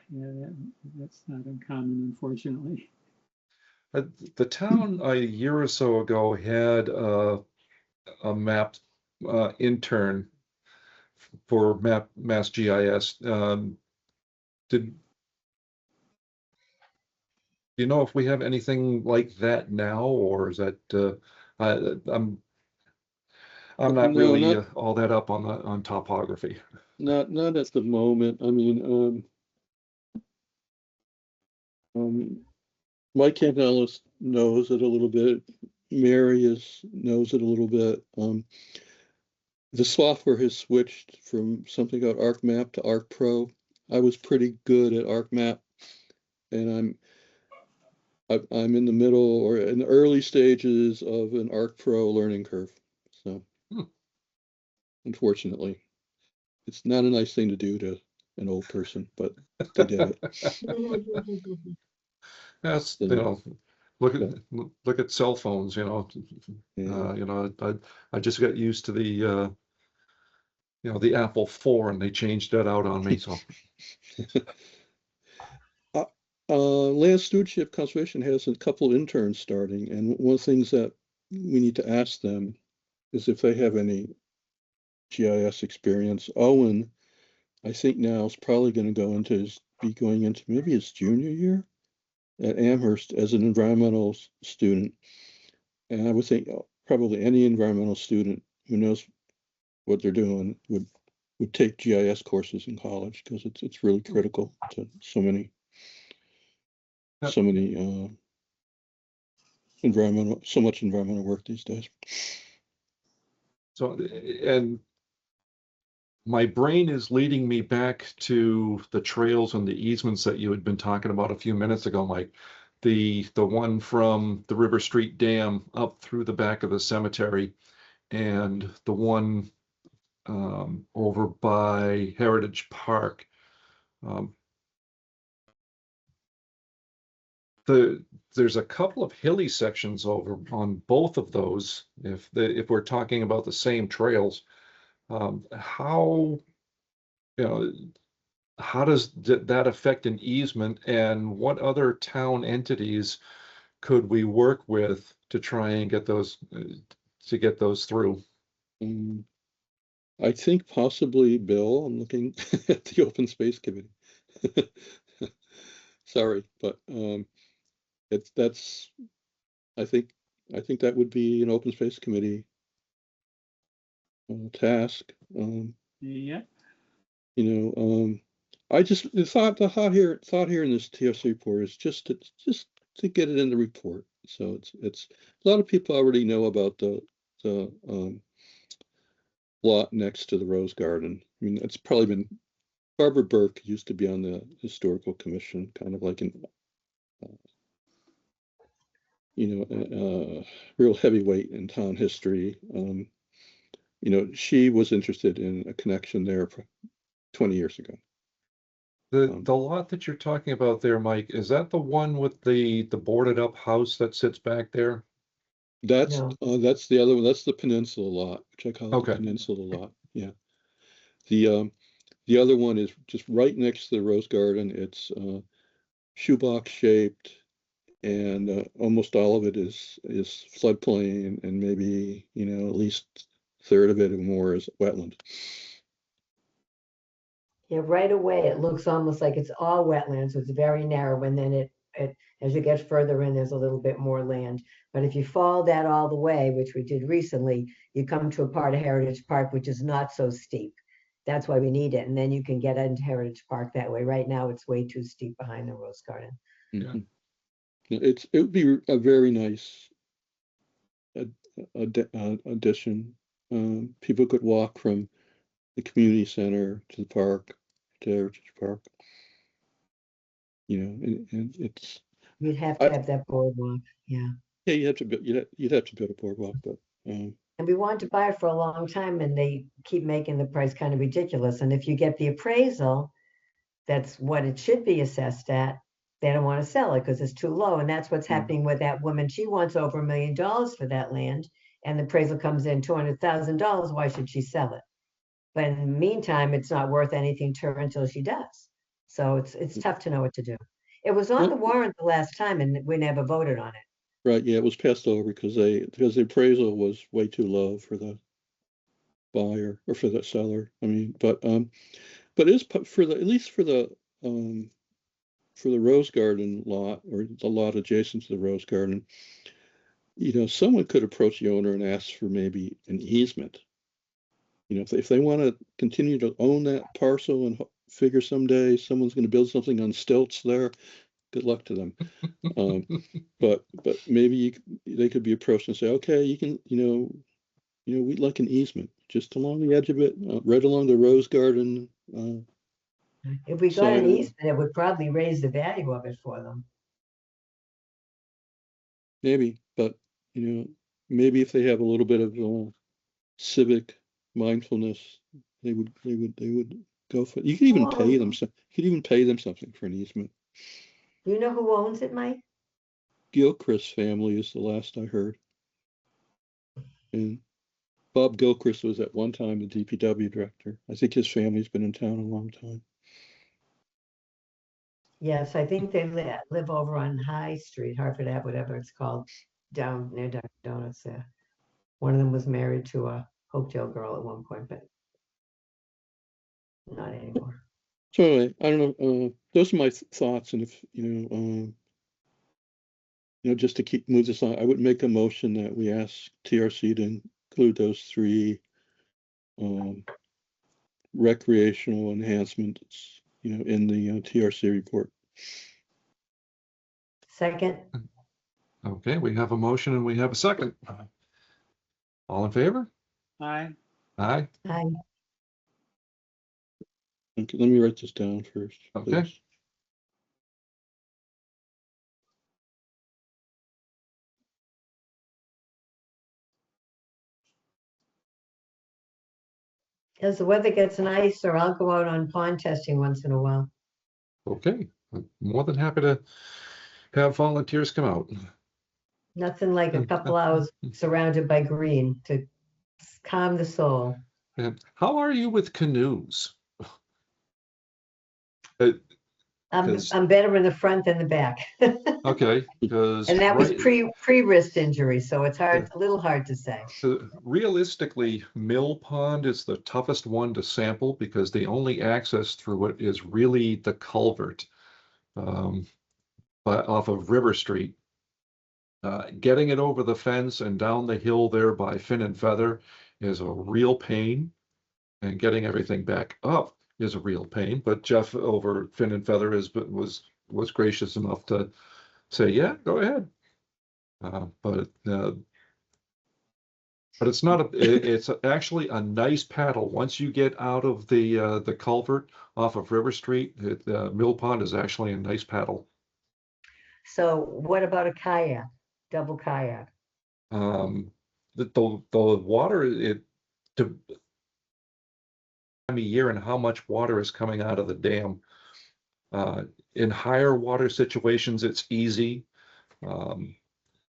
C: that's not uncommon, unfortunately.
A: The town a year or so ago had a map intern for Mass GIS. Did you know if we have anything like that now, or is that I'm not
B: No,
A: really
B: not
A: all that up on topography.
B: not at the moment. I mean, Mike Candelas knows it a little bit. Mary knows it a little bit. The software has switched from something called ArcMap to ArcPro. I was pretty good at ArcMap, and I'm in the middle or in the early stages of an ArcPro learning curve. So, unfortunately, it's not a nice thing to do to an old person, but they did it.
A: That's,
B: So,
A: look at cell phones,
B: yeah.
A: I just got used to the the Apple IV, and they changed that out on me, so.
B: Land Stewardship Conservation has a couple interns starting, and one of the things that we need to ask them is if they have any GIS experience. Owen, I think now is probably going to be going into maybe his junior year at Amherst as an environmental student. And I would think probably any environmental student who knows what they're doing would take GIS courses in college, because it's really critical to so many so much environmental work these days.
A: So, and my brain is leading me back to the trails and the easements that you had been talking about a few minutes ago, Mike. The one from the River Street Dam up through the back of the cemetery, and the one over by Heritage Park. There's a couple of hilly sections over on both of those. If we're talking about the same trails, how how does that affect an easement, and what other town entities could we work with to try and get those through?
B: I think possibly Bill. I'm looking at the Open Space Committee. Sorry, but that's I think that would be an Open Space Committee task.
C: Yeah.
B: I just the thought here in this TFC report is just to get it in the report. So it's a lot of people already know about the lot next to the Rose Garden. I mean, it's probably been Barbara Burke used to be on the historical commission, kind of like an real heavyweight in town history. She was interested in a connection there 20 years ago.
A: The lot that you're talking about there, Mike, is that the one with the boarded up house that sits back there?
B: That's
D: No.
B: that's the other one. That's the Peninsula lot, which I call
A: Okay.
B: the Peninsula lot. Yeah. The other one is just right next to the Rose Garden. It's shoebox shaped, and almost all of it is floodplain, and maybe at least a third of it or more is wetland.
D: Yeah, right away, it looks almost like it's all wetlands, so it's very narrow, and then it as you get further in, there's a little bit more land. But if you follow that all the way, which we did recently, you come to a part of Heritage Park which is not so steep. That's why we need it, and then you can get into Heritage Park that way. Right now, it's way too steep behind the Rose Garden.
B: Mm-hmm. It would be a very nice addition. People could walk from the community center to the park, to Heritage Park. And it's.
D: You'd have to have that boardwalk, yeah.
B: Yeah, you'd have to build a boardwalk, but.
D: And we wanted to buy it for a long time, and they keep making the price kind of ridiculous. And if you get the appraisal, that's what it should be assessed at. They don't want to sell it because it's too low. And that's what's happening with that woman. She wants over $1 million for that land, and the appraisal comes in $200,000. Why should she sell it? But in the meantime, it's not worth anything to her until she does. So it's tough to know what to do. It was on the warrant the last time, and we never voted on it.
B: Right, yeah, it was passed over because the appraisal was way too low for the buyer or for the seller. I mean, but it's for at least for the Rose Garden lot or the lot adjacent to the Rose Garden, someone could approach the owner and ask for maybe an easement. If they want to continue to own that parcel and figure someday someone's going to build something on stilts there, good luck to them. But maybe they could be approached and say, okay, you can, we'd like an easement just along the edge of it, right along the Rose Garden.
D: If we got
B: So-
D: an easement, it would probably raise the value of it for them.
B: Maybe, but maybe if they have a little bit of civic mindfulness, they would go for it. You could even pay them. You could even pay them something for an easement.
D: Do you know who owns it, Mike?
B: Gilchrist family is the last I heard, and Bob Gilchrist was at one time the DPW director. I think his family's been in town a long time.
D: Yes, I think they live over on High Street, Hartford Ave, whatever it's called, down near Dunkin' Donuts there. One of them was married to a Hopedale girl at one point, but not anymore.
B: So anyway, I don't know. Those are my thoughts, and if just to move this on, I would make a motion that we ask TRC to include those 3 recreational enhancements, in the TRC report.
D: Second,
A: Okay, we have a motion and we have a second. All in favor?
C: Aye.
A: Aye.
D: I,
B: Okay, let me write this down first.
A: Okay.
B: please.
D: as the weather gets nicer, I'll go out on pond testing once in a while.
A: Okay, I'm more than happy to have volunteers come out.
D: Nothing like a couple hours surrounded by green to calm the soul.
A: And how are you with canoes? Uh,
D: I'm
A: 'Cause-
D: better in the front than the back.
A: Okay, because
D: And that was pre-wrist injury, so it's a little hard to say.
A: realistically, Mill Pond is the toughest one to sample because the only access through it is really the culvert off of River Street. Getting it over the fence and down the hill there by Fin and Feather is a real pain, and getting everything back up is a real pain. But Jeff over Fin and Feather was gracious enough to say, "Yeah, go ahead." But it's not it's actually a nice paddle. Once you get out of the culvert off of River Street, Mill Pond is actually a nice paddle.
D: So what about a kayak, double kayak?
A: The water to time of year and how much water is coming out of the dam. In higher water situations, it's easy.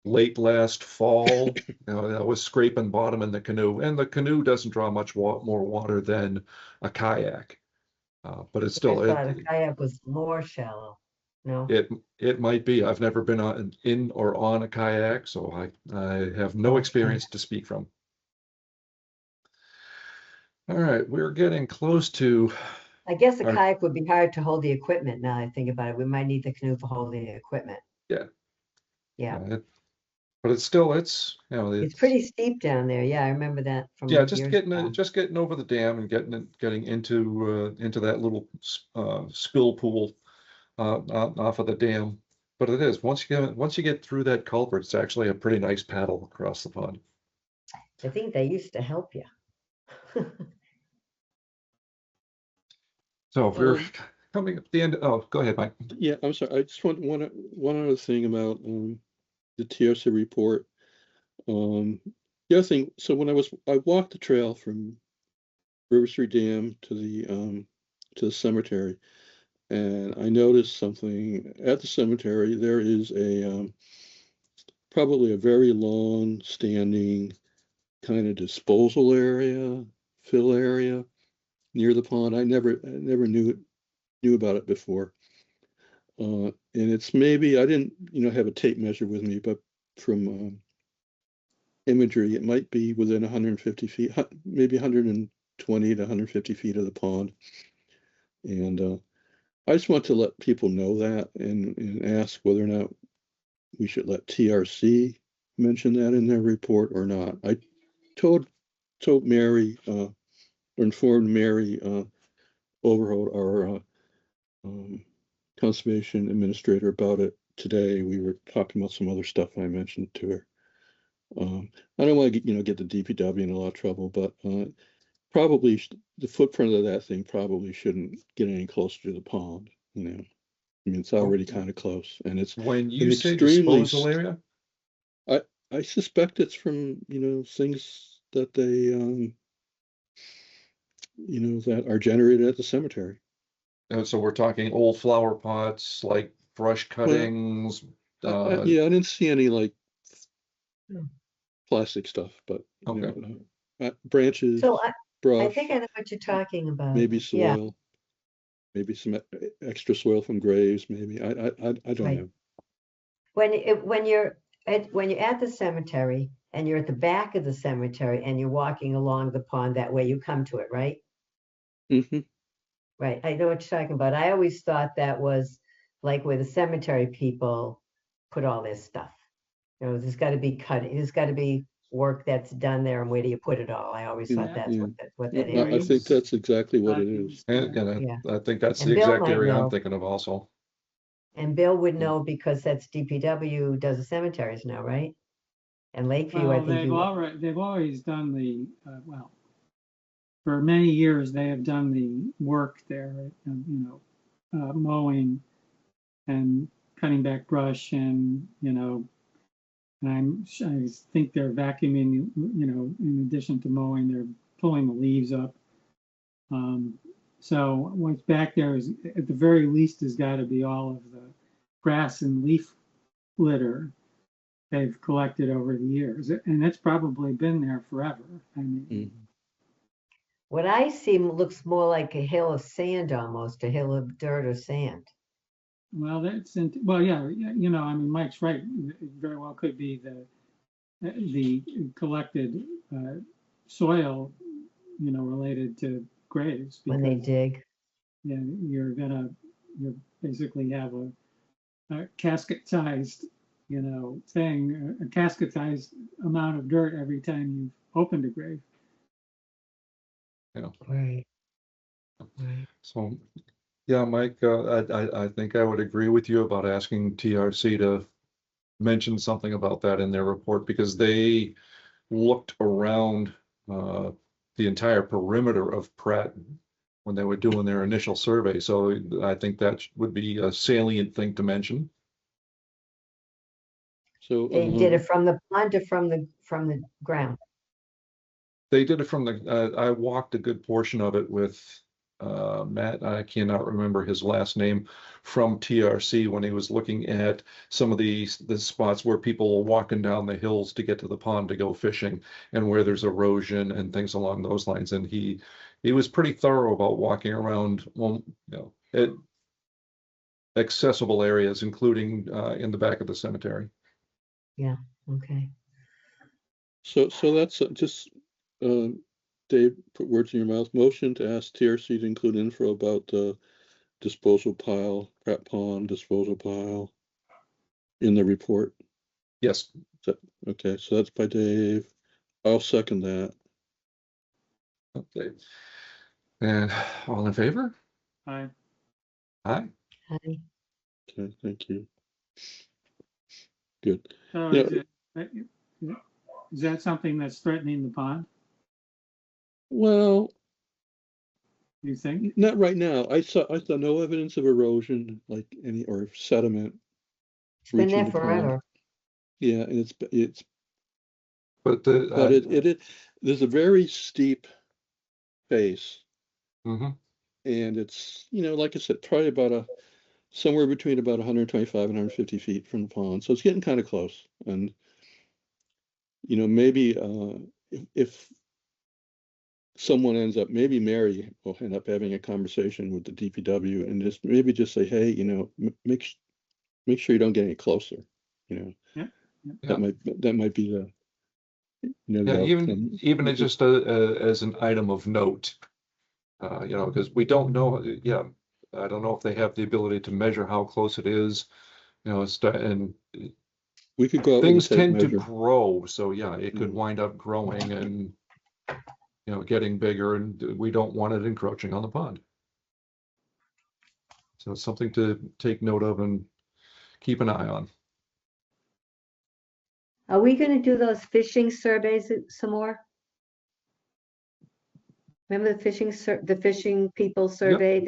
A: Late last fall, I was scraping bottom in the canoe, and the canoe doesn't draw much more water than a kayak. But it's still,
D: I thought a kayak was more shallow. No,
A: it might be. I've never been in or on a kayak, so I have no
D: Okay.
A: experience to speak from. All right, we're getting close to,
D: I guess a
A: Our-
D: kayak would be hard to hold the equipment now that I think about it. We might need the canoe for holding the equipment.
A: Yeah.
D: Yeah,
A: but it's still, it's
D: it's pretty steep down there. Yeah, I remember that from
A: yeah, just
D: years
A: getting
D: ago.
A: just getting over the dam and getting into that little spill pool off of the dam. But it is once you get through that culvert, it's actually a pretty nice paddle across the pond.
D: I think they used to help you.
A: So if we're coming up the end. Oh, go ahead, Mike.
B: Yeah, I'm sorry. I just want one other thing about the TRC report. The other thing, so when I walked the trail from River Street Dam to the cemetery, and I noticed something at the cemetery. There is probably a very long standing kind of disposal area, fill area near the pond. I never knew about it before. And it's maybe, I didn't, have a tape measure with me, but imagery, it might be within 150 feet, maybe 120 to 150 feet of the pond. And I just want to let people know that and ask whether or not we should let TRC mention that in their report or not. I told Mary, or informed Mary Overholt, our conservation administrator, about it today. We were talking about some other stuff I mentioned to her. I don't want to get the DPW in a lot of trouble, but probably the footprint of that thing probably shouldn't get any closer to the pond. I mean, it's already kind of close, and it's
A: When you
B: an
A: say
B: extremely
A: disposal area,
B: I suspect it's from, things that they, that are generated at the cemetery.
A: so we're talking old flower pots, like brush cuttings.
B: Yeah, I didn't see any like
D: Hmm.
B: plastic stuff, but
A: Okay.
B: branches,
D: So I
B: brush,
D: think I know what you're talking about.
B: maybe
D: Yeah,
B: soil, maybe some extra soil from graves, maybe. I don't
D: Right.
B: know.
D: when you're at the cemetery and you're at the back of the cemetery and you're walking along the pond, that way you come to it, right?
B: Hmm.
D: Right, I know what you're talking about. I always thought that was like where the cemetery people put all this stuff. There's got to be cutting, there's got to be work that's done there, and where do you put it all? I always thought that's
B: Yeah.
D: what that
B: I
D: is.
B: think that's exactly what it is.
A: And
D: Yeah.
A: I think that's
D: And
A: the
D: Bill
A: exact
D: might
A: area I'm
D: know.
A: thinking of also.
D: And Bill would know because that's DPW does the cemeteries now, right? And Lakeview, I
C: Well,
D: think
C: they've always done the, well, for many years, they have done the work there, mowing and cutting back brush and, and I think they're vacuuming, in addition to mowing, they're pulling the leaves up. So what's back there is, at the very least, has got to be all of the grass and leaf litter they've collected over the years. And it's probably been there forever. I mean,
D: what I see looks more like a hill of sand, almost a hill of dirt or sand.
C: well, well, yeah, I mean, Mike's right. It very well could be the collected soil, related to graves.
D: When they
C: Because,
D: dig.
C: yeah, you basically have a casket-sized, thing, a casket-sized amount of dirt every time you've opened a grave.
D: Right.
A: So, yeah, Mike, I think I would agree with you about asking TRC to mention something about that in their report, because they looked around the entire perimeter of Pratt when they were doing their initial survey. So I think that would be a salient thing to mention.
B: So
D: They did it from the pond or from the ground.
A: They did it from I walked a good portion of it with Matt, I cannot remember his last name, from TRC, when he was looking at some of the spots where people are walking down the hills to get to the pond to go fishing, and where there's erosion and things along those lines. And he was pretty thorough about walking around, at accessible areas, including in the back of the cemetery.
D: Yeah, okay.
B: So that's just, Dave, put words in your mouth. Motion to ask TRC to include info about the disposal pile, Pratt Pond disposal pile in the report.
A: Yes.
B: Okay, so that's by Dave. I'll second that.
A: Okay. And all in favor?
C: Aye.
A: Aye.
D: Hi.
B: Okay, thank you. Good.
C: So
B: Yeah.
C: is that something that's threatening the pond,
B: Well,
C: you think?
B: not right now. I saw no evidence of erosion, like any, or sediment
D: It's been
B: reaching
D: there
B: the pond.
D: forever.
B: Yeah, and
A: But
B: there's a very steep face,
A: mhm.
B: and it's, like I said, probably somewhere between about 125 and 150 feet from the pond. So it's getting kind of close. And, maybe if someone maybe Mary will end up having a conversation with the DPW and just say, hey, make sure you don't get any closer,
C: Yeah.
B: That might be the, the
A: Yeah,
B: outcome.
A: even as just as an item of note, because we don't know, I don't know if they have the ability to measure how close it is, and
B: We could go out with a
A: things
B: tape
A: tend to
B: measure.
A: grow, so yeah, it could
B: Mm.
A: wind up growing and, getting bigger, and we don't want it encroaching on the pond. So it's something to take note of and keep an eye on.
D: Are we gonna do those fishing surveys some more? Remember the fishing people survey?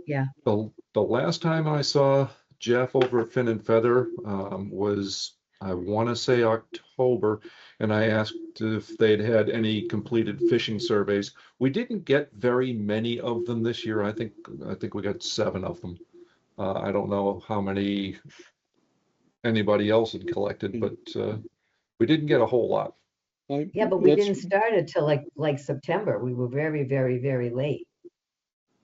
D: Yeah,
A: The last time I saw Jeff over at Fin and Feather was, I want to say October, and I asked if they'd had any completed fishing surveys. We didn't get very many of them this year. I think we got 7 of them. I don't know how many anybody else had collected, but we didn't get a whole lot.
D: yeah, but we
B: Let's-
D: didn't start it till like September. We were very, very, very late.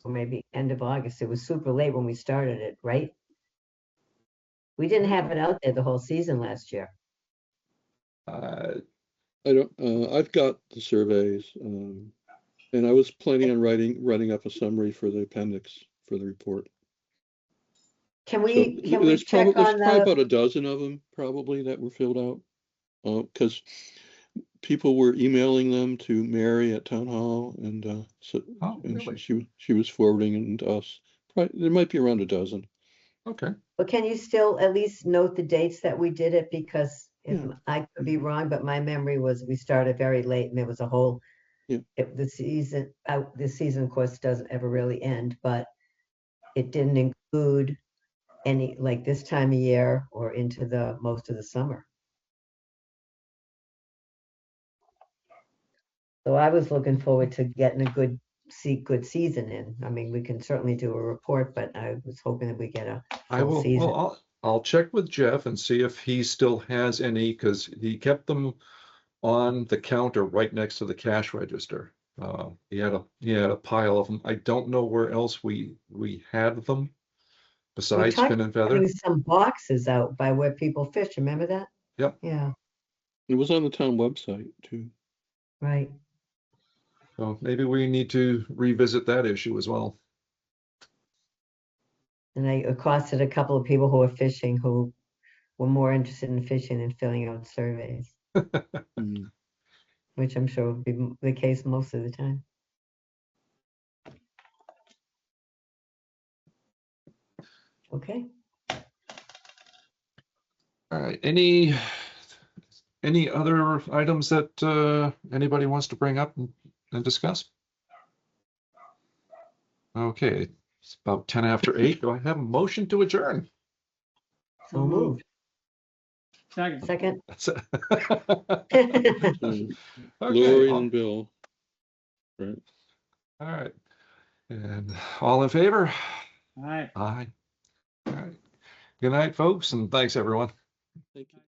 D: Or maybe end of August. It was super late when we started it, right? We didn't have it out there the whole season last year.
A: Uh,
B: I don't, I've got the surveys, and I was planning on writing up a summary for the appendix for the report.
D: Can
B: So
D: we
B: there's
D: check
B: probably
D: on
B: about a dozen of them probably that were filled out. Because people were emailing them to Mary at Town Hall, and so
A: Oh,
B: and
A: really?
B: she was forwarding them to us. Probably, there might be around a dozen.
A: okay.
D: But can you still at least note the dates that we did it? Because
B: Yeah.
D: I could be wrong, but my memory was we started very late and there was a whole,
B: Yeah.
D: the season, of course, doesn't ever really end, but it didn't include any, like this time of year or into the most of the summer. So I was looking forward to getting a good season in. I mean, we can certainly do a report, but I was hoping that we get a
A: I
D: full
A: will,
D: season.
A: well, I'll check with Jeff and see if he still has any, because he kept them on the counter right next to the cash register. He had a pile of them. I don't know where else we had them
D: We
A: besides
D: talked
A: Fin and
D: about
A: Feather.
D: having some boxes out by where people fish. Remember that?
A: Yep.
D: Yeah,
B: It was on the town website too.
D: right.
A: So maybe we need to revisit that issue as well.
D: And I accosted a couple of people who were fishing who were more interested in fishing than filling out surveys,
B: Mm.
D: which I'm sure would be the case most of the time. Okay.
A: All right, any other items that anybody wants to bring up and discuss? Okay, it's about 10 after 8. Do I have a motion to adjourn?
D: So moved.
C: Second.
D: Second.
A: That's it.
B: So,
A: Okay,
B: Lori and Bill. Right.
A: all right. And all in favor?
C: All right.
A: Aye. All right. Good night, folks, and thanks, everyone.
B: Thank you.